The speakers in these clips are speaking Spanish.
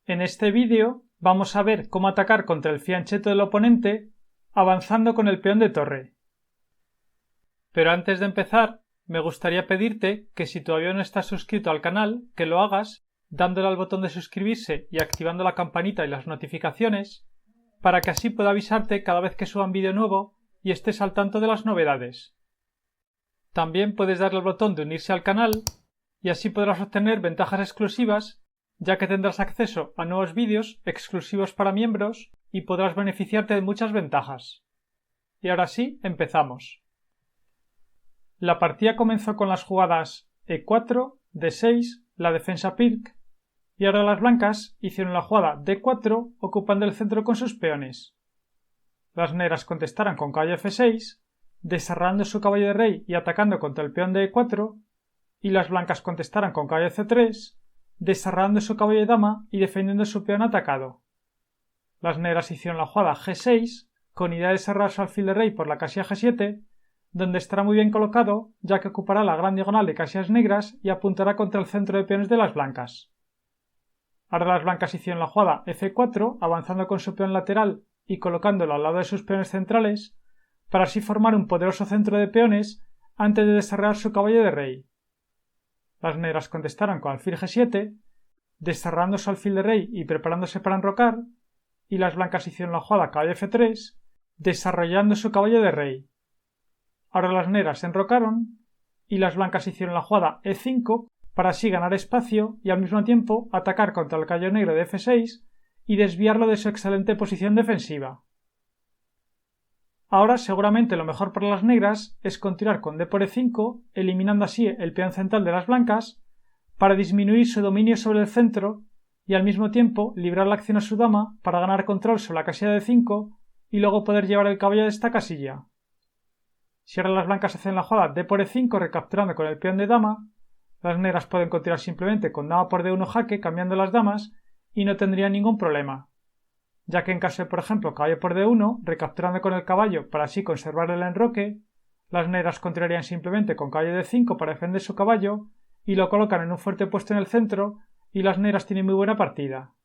En este vídeo vamos a ver cómo atacar contra el fianchetto del oponente avanzando con el peón de torre. Pero antes de empezar, me gustaría pedirte que si todavía no estás suscrito al canal, que lo hagas dándole al botón de suscribirse y activando la campanita y las notificaciones, para que así pueda avisarte cada vez que suba un vídeo nuevo y estés al tanto de las novedades. También puedes darle al botón de unirse al canal y así podrás obtener ventajas exclusivas, ya que tendrás acceso a nuevos vídeos exclusivos para miembros y podrás beneficiarte de muchas ventajas. Y ahora sí, empezamos. La partida comenzó con las jugadas E4, D6, la defensa Pirc, y ahora las blancas hicieron la jugada D4 ocupando el centro con sus peones. Las negras contestaron con caballo F6, desarrollando su caballo de rey y atacando contra el peón de E4, y las blancas contestaron con caballo C3, desarrollando su caballo de dama y defendiendo su peón atacado. Las negras hicieron la jugada G6, con idea de desarrollar su alfil de rey por la casilla G7, donde estará muy bien colocado, ya que ocupará la gran diagonal de casillas negras y apuntará contra el centro de peones de las blancas. Ahora las blancas hicieron la jugada F4, avanzando con su peón lateral y colocándolo al lado de sus peones centrales, para así formar un poderoso centro de peones antes de desarrollar su caballo de rey. Las negras contestaron con alfil G7, desarrollando su alfil de rey y preparándose para enrocar, y las blancas hicieron la jugada caballo F3, desarrollando su caballo de rey. Ahora las negras se enrocaron y las blancas hicieron la jugada E5 para así ganar espacio y al mismo tiempo atacar contra el caballo negro de F6 y desviarlo de su excelente posición defensiva. Ahora seguramente lo mejor para las negras es continuar con D por E5, eliminando así el peón central de las blancas para disminuir su dominio sobre el centro y al mismo tiempo librar la acción a su dama para ganar control sobre la casilla de D5 y luego poder llevar el caballo de esta casilla. Si ahora las blancas hacen la jugada D por E5 recapturando con el peón de dama, las negras pueden continuar simplemente con dama por D1 jaque cambiando las damas y no tendrían ningún problema, ya que en caso de, por ejemplo, caballo por D1 recapturando con el caballo para así conservar el enroque, las negras continuarían simplemente con caballo D5 para defender su caballo y lo colocan en un fuerte puesto en el centro y las negras tienen muy buena partida.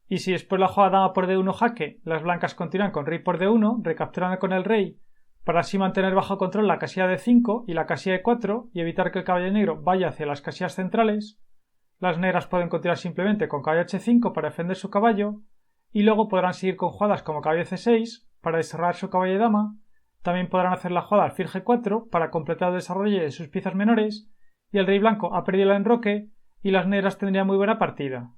Y si después la jugada dama por D1 jaque, las blancas continúan con rey por D1, recapturando con el rey, para así mantener bajo control la casilla de 5 y la casilla de 4 y evitar que el caballo negro vaya hacia las casillas centrales, las negras pueden continuar simplemente con caballo H5 para defender su caballo y luego podrán seguir con jugadas como caballo C6 para desarrollar su caballo de dama, también podrán hacer la jugada alfil G4 para completar el desarrollo de sus piezas menores y el rey blanco ha perdido el enroque y las negras tendrían muy buena partida.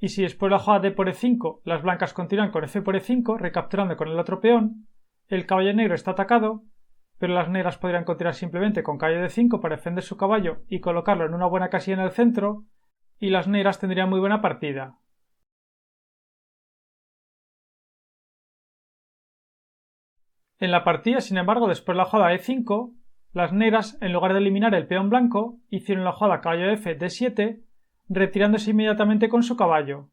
Y si después de la jugada D por E5 las blancas continúan con F por E5 recapturando con el otro peón, el caballo negro está atacado, pero las negras podrían continuar simplemente con caballo D5 para defender su caballo y colocarlo en una buena casilla en el centro, y las negras tendrían muy buena partida. En la partida, sin embargo, después de la jugada E5, las negras, en lugar de eliminar el peón blanco, hicieron la jugada caballo F D7, retirándose inmediatamente con su caballo.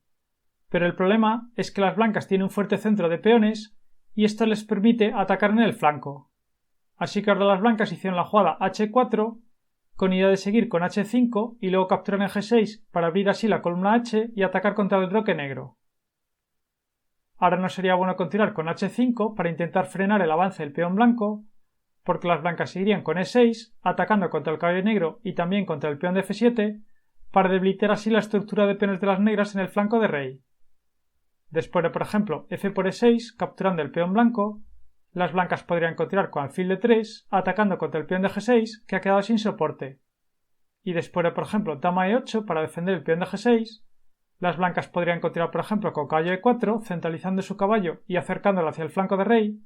Pero el problema es que las blancas tienen un fuerte centro de peones y esto les permite atacar en el flanco. Así que ahora las blancas hicieron la jugada H4 con idea de seguir con H5 y luego capturar en G6 para abrir así la columna H y atacar contra el enroque negro. Ahora no sería bueno continuar con H5 para intentar frenar el avance del peón blanco, porque las blancas seguirían con E6 atacando contra el caballo negro y también contra el peón de F7 para debilitar así la estructura de peones de las negras en el flanco de rey. Después de, por ejemplo, F por E6 capturando el peón blanco, las blancas podrían continuar con alfil de 3 atacando contra el peón de G6 que ha quedado sin soporte. Y después de, por ejemplo, dama E8 para defender el peón de G6, las blancas podrían continuar, por ejemplo, con caballo E4 centralizando su caballo y acercándolo hacia el flanco de rey,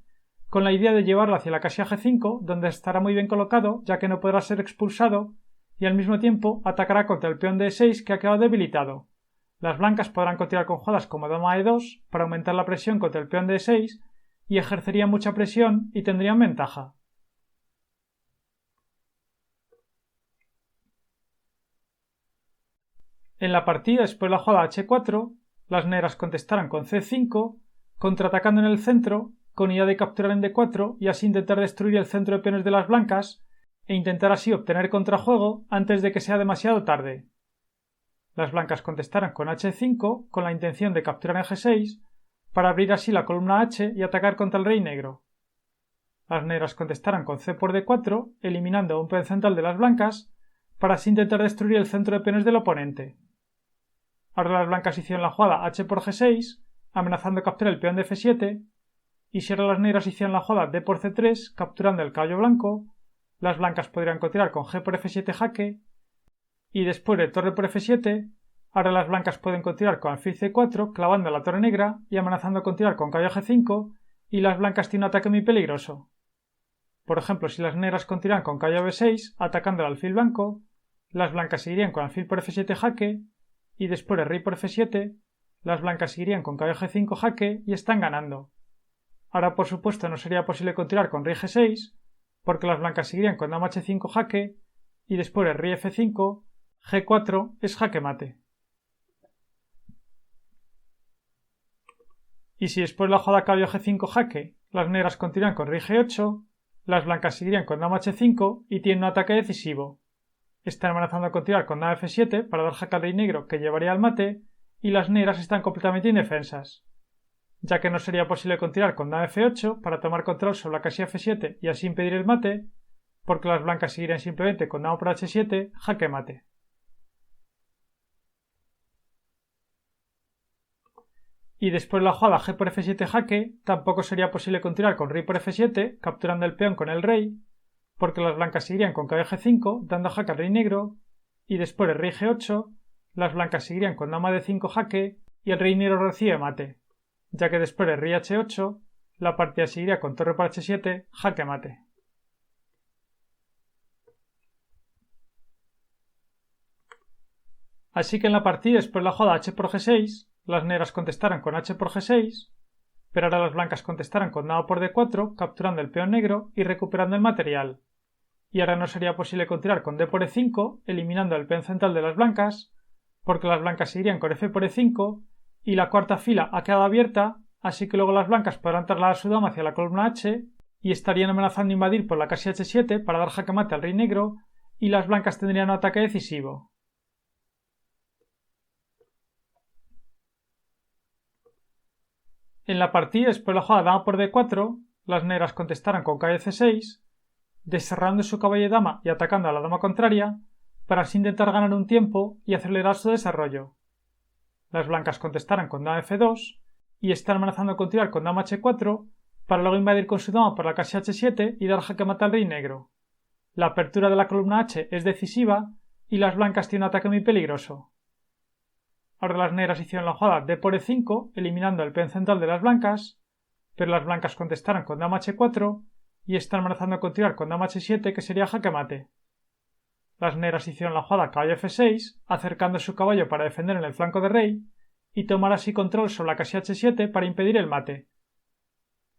con la idea de llevarlo hacia la casilla G5 donde estará muy bien colocado ya que no podrá ser expulsado y al mismo tiempo atacará contra el peón de E6 que ha quedado debilitado. Las blancas podrán continuar con jugadas como dama E2 para aumentar la presión contra el peón de E6 y ejercerían mucha presión y tendrían ventaja. En la partida después de la jugada H4, las negras contestaron con C5, contraatacando en el centro con idea de capturar en D4 y así intentar destruir el centro de peones de las blancas e intentar así obtener contrajuego antes de que sea demasiado tarde. Las blancas contestaron con H5 con la intención de capturar en G6 para abrir así la columna H y atacar contra el rey negro. Las negras contestaron con C por D4, eliminando un peón central de las blancas para así intentar destruir el centro de peones del oponente. Ahora las blancas hicieron la jugada H por G6, amenazando capturar el peón de F7, y si ahora las negras hicieron la jugada D por C3, capturando el caballo blanco, las blancas podrían continuar con G por F7 jaque, y después de torre por F7, ahora las blancas pueden continuar con alfil C4, clavando la torre negra y amenazando continuar con caballo G5, y las blancas tienen un ataque muy peligroso. Por ejemplo, si las negras continúan con caballo B6, atacando el alfil blanco, las blancas seguirían con alfil por F7 jaque, y después de rey por F7, las blancas seguirían con caballo G5 jaque y están ganando. Ahora, por supuesto, no sería posible continuar con rey G6, porque las blancas seguirían con dama H5 jaque, y después de rey F5, G4 es jaque mate. Y si después de la jugada caballo G5 jaque, las negras continúan con rey G8, las blancas seguirían con dama H5 y tienen un ataque decisivo. Están amenazando a continuar con dama F7 para dar jaque al rey negro que llevaría al mate, y las negras están completamente indefensas, ya que no sería posible continuar con dama F8 para tomar control sobre la casilla F7 y así impedir el mate, porque las blancas seguirían simplemente con dama por H7 jaque mate. Y después de la jugada G por F7 jaque, tampoco sería posible continuar con rey por F7, capturando el peón con el rey, porque las blancas seguirían con caballo G5, dando jaque al rey negro, y después de rey G8, las blancas seguirían con dama D5 jaque, y el rey negro recibe mate, ya que después de rey H8, la partida seguiría con torre por H7, jaque mate. Así que en la partida, después de la jugada H por G6, las negras contestaron con H por G6, pero ahora las blancas contestaron con dama por D4, capturando el peón negro y recuperando el material. Y ahora no sería posible continuar con D por E5, eliminando el peón central de las blancas, porque las blancas seguirían con F por E5 y la cuarta fila ha quedado abierta, así que luego las blancas podrán trasladar su dama hacia la columna H y estarían amenazando invadir por la casilla H7 para dar jaque mate al rey negro y las blancas tendrían un ataque decisivo. En la partida, después de la jugada dama por D4, las negras contestaron con caballo C6, descerrando su caballo y dama y atacando a la dama contraria, para así intentar ganar un tiempo y acelerar su desarrollo. Las blancas contestaron con dama F2 y están amenazando continuar con dama H4 para luego invadir con su dama por la casilla H7 y dar jaque mate al rey negro. La apertura de la columna H es decisiva y las blancas tienen un ataque muy peligroso. Ahora las negras hicieron la jugada D por E5, eliminando el peón central de las blancas, pero las blancas contestaron con dama H4 y están amenazando a continuar con dama H7, que sería jaque mate. Las negras hicieron la jugada caballo F6, acercando su caballo para defender en el flanco de rey y tomar así control sobre la casilla H7 para impedir el mate.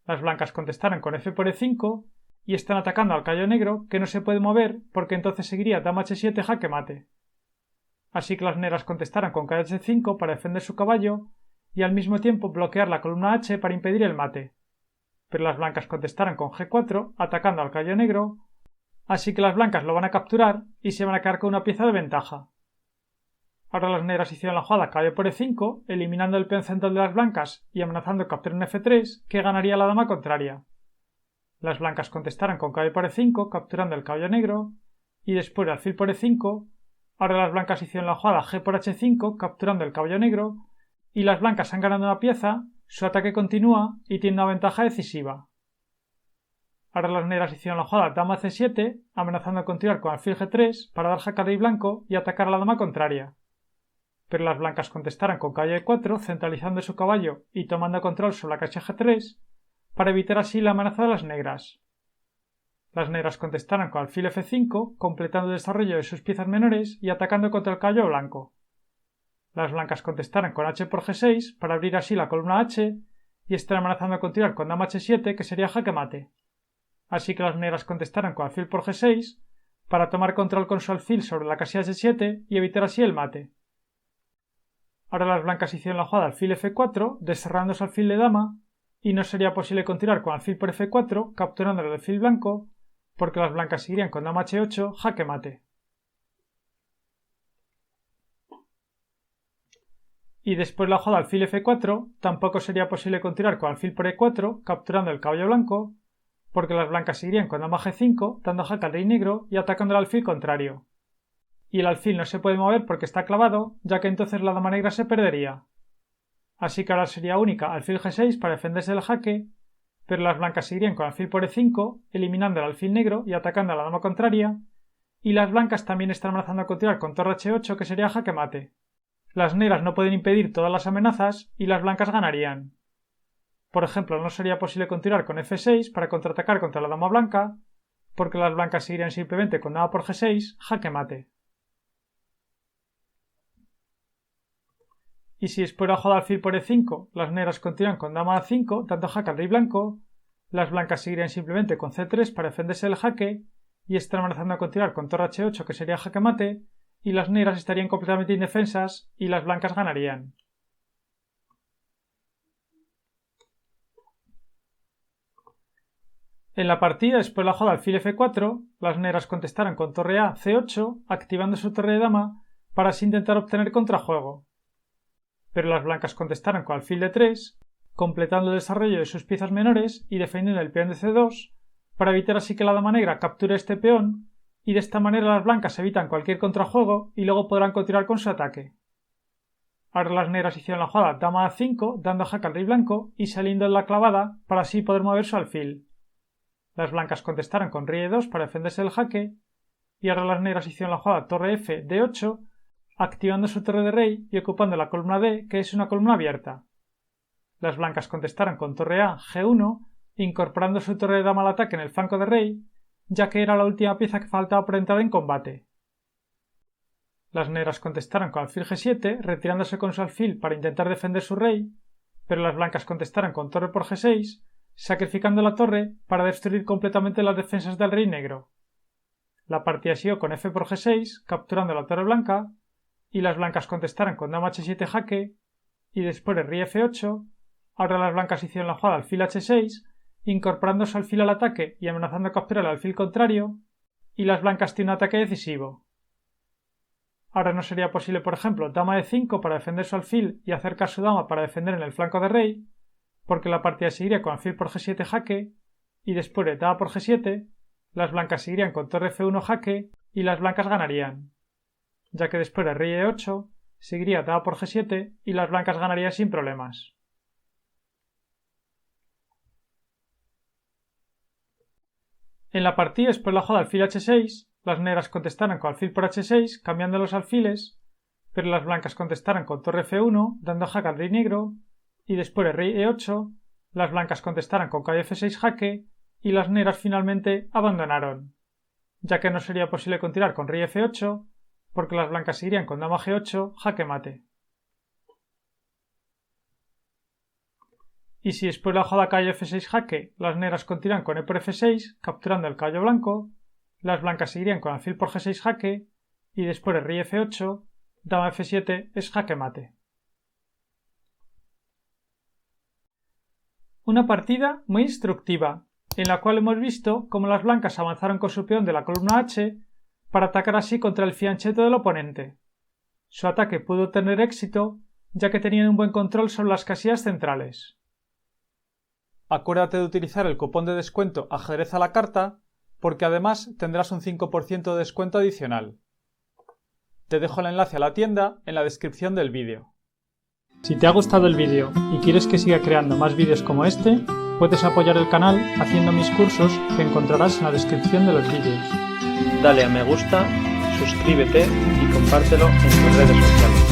Las blancas contestaron con F por E5 y están atacando al caballo negro, que no se puede mover porque entonces seguiría dama H7 jaque mate. Así que las negras contestaron con caballo H5 para defender su caballo y al mismo tiempo bloquear la columna H para impedir el mate. Pero las blancas contestaron con G4 atacando al caballo negro, así que las blancas lo van a capturar y se van a quedar con una pieza de ventaja. Ahora las negras hicieron la jugada caballo por E5, eliminando el peón central de las blancas y amenazando capturar en F3, que ganaría la dama contraria. Las blancas contestaron con caballo por E5, capturando el caballo negro, y después de alfil por E5, ahora las blancas hicieron la jugada G por H5, capturando el caballo negro, y las blancas han ganado una pieza, su ataque continúa y tiene una ventaja decisiva. Ahora las negras hicieron la jugada dama C7, amenazando a continuar con alfil G3 para dar jaque al rey blanco y atacar a la dama contraria. Pero las blancas contestaron con caballo E4, centralizando su caballo y tomando control sobre la casilla G3 para evitar así la amenaza de las negras. Las negras contestaron con alfil F5, completando el desarrollo de sus piezas menores y atacando contra el caballo blanco. Las blancas contestaron con H por G6 para abrir así la columna H y están amenazando a continuar con dama H7, que sería jaque mate. Así que las negras contestaron con alfil por G6 para tomar control con su alfil sobre la casilla H7 y evitar así el mate. Ahora las blancas hicieron la jugada alfil F4, descerrando su alfil de dama, y no sería posible continuar con alfil por f4 capturando el alfil blanco porque las blancas seguirían con dama h8, jaque mate. Y después la jugada alfil f4 tampoco sería posible continuar con alfil por e4 capturando el caballo blanco porque las blancas seguirían con dama g5 dando jaque al rey negro y atacando el alfil contrario. Y el alfil no se puede mover porque está clavado, ya que entonces la dama negra se perdería. Así que ahora sería única alfil g6 para defenderse del jaque, pero las blancas seguirían con alfil por e5, eliminando el alfil negro y atacando a la dama contraria, y las blancas también están amenazando a continuar con torre h8, que sería jaque mate. Las negras no pueden impedir todas las amenazas y las blancas ganarían. Por ejemplo, no sería posible continuar con f6 para contraatacar contra la dama blanca, porque las blancas seguirían simplemente con dama por g6, jaque mate. Y si después de la jugada alfil por e5 las negras continúan con dama a5 dando jaque al rey blanco, las blancas seguirían simplemente con c3 para defenderse del jaque y están amenazando a continuar con torre h8, que sería jaque mate, y las negras estarían completamente indefensas y las blancas ganarían. En la partida, después de la jugada alfil f4, las negras contestaron con torre a c8 activando su torre de dama para así intentar obtener contrajuego. Pero las blancas contestaron con alfil d3, completando el desarrollo de sus piezas menores y defendiendo el peón de c2, para evitar así que la dama negra capture este peón, y de esta manera las blancas evitan cualquier contrajuego y luego podrán continuar con su ataque. Ahora las negras hicieron la jugada dama a5 dando jaque al rey blanco y saliendo en la clavada para así poder mover su alfil. Las blancas contestaron con rey e2 para defenderse del jaque, y ahora las negras hicieron la jugada torre f d8 activando su torre de rey y ocupando la columna D, que es una columna abierta. Las blancas contestaron con torre A, G1, incorporando su torre de dama al ataque en el flanco de rey, ya que era la última pieza que faltaba por entrar en combate. Las negras contestaron con alfil G7, retirándose con su alfil para intentar defender su rey, pero las blancas contestaron con torre por G6, sacrificando la torre para destruir completamente las defensas del rey negro. La partida siguió con F por G6, capturando la torre blanca, y las blancas contestaron con dama h7 jaque, y después de rey f8, ahora las blancas hicieron la jugada alfil h6, incorporando su alfil al ataque y amenazando a capturar el alfil contrario, y las blancas tienen un ataque decisivo. Ahora no sería posible, por ejemplo, dama e5 para defender su alfil y acercar su dama para defender en el flanco de rey, porque la partida seguiría con alfil por g7 jaque, y después de dama por g7, las blancas seguirían con torre f1 jaque y las blancas ganarían, ya que después de rey e8 seguiría dama por g7 y las blancas ganarían sin problemas. En la partida, después de la jugada alfil h6, las negras contestaron con alfil por h6 cambiando los alfiles, pero las blancas contestaron con torre f1 dando jaque al rey negro, y después de rey e8 las blancas contestaron con caballo f6 jaque y las negras finalmente abandonaron, ya que no sería posible continuar con rey f8 porque las blancas seguirían con dama g8 jaque mate. Y si después de la jugada caballo f6 jaque las negras continúan con e por f6 capturando el caballo blanco, las blancas seguirían con alfil por g6 jaque y después de rey f8 dama f7 es jaque mate. Una partida muy instructiva, en la cual hemos visto cómo las blancas avanzaron con su peón de la columna H para atacar así contra el fianchetto del oponente. Su ataque pudo tener éxito, ya que tenían un buen control sobre las casillas centrales. Acuérdate de utilizar el cupón de descuento Ajedrez a la carta, porque además tendrás un 5% de descuento adicional. Te dejo el enlace a la tienda en la descripción del vídeo. Si te ha gustado el vídeo y quieres que siga creando más vídeos como este, puedes apoyar el canal haciendo mis cursos que encontrarás en la descripción de los vídeos. Dale a me gusta, suscríbete y compártelo en tus redes sociales.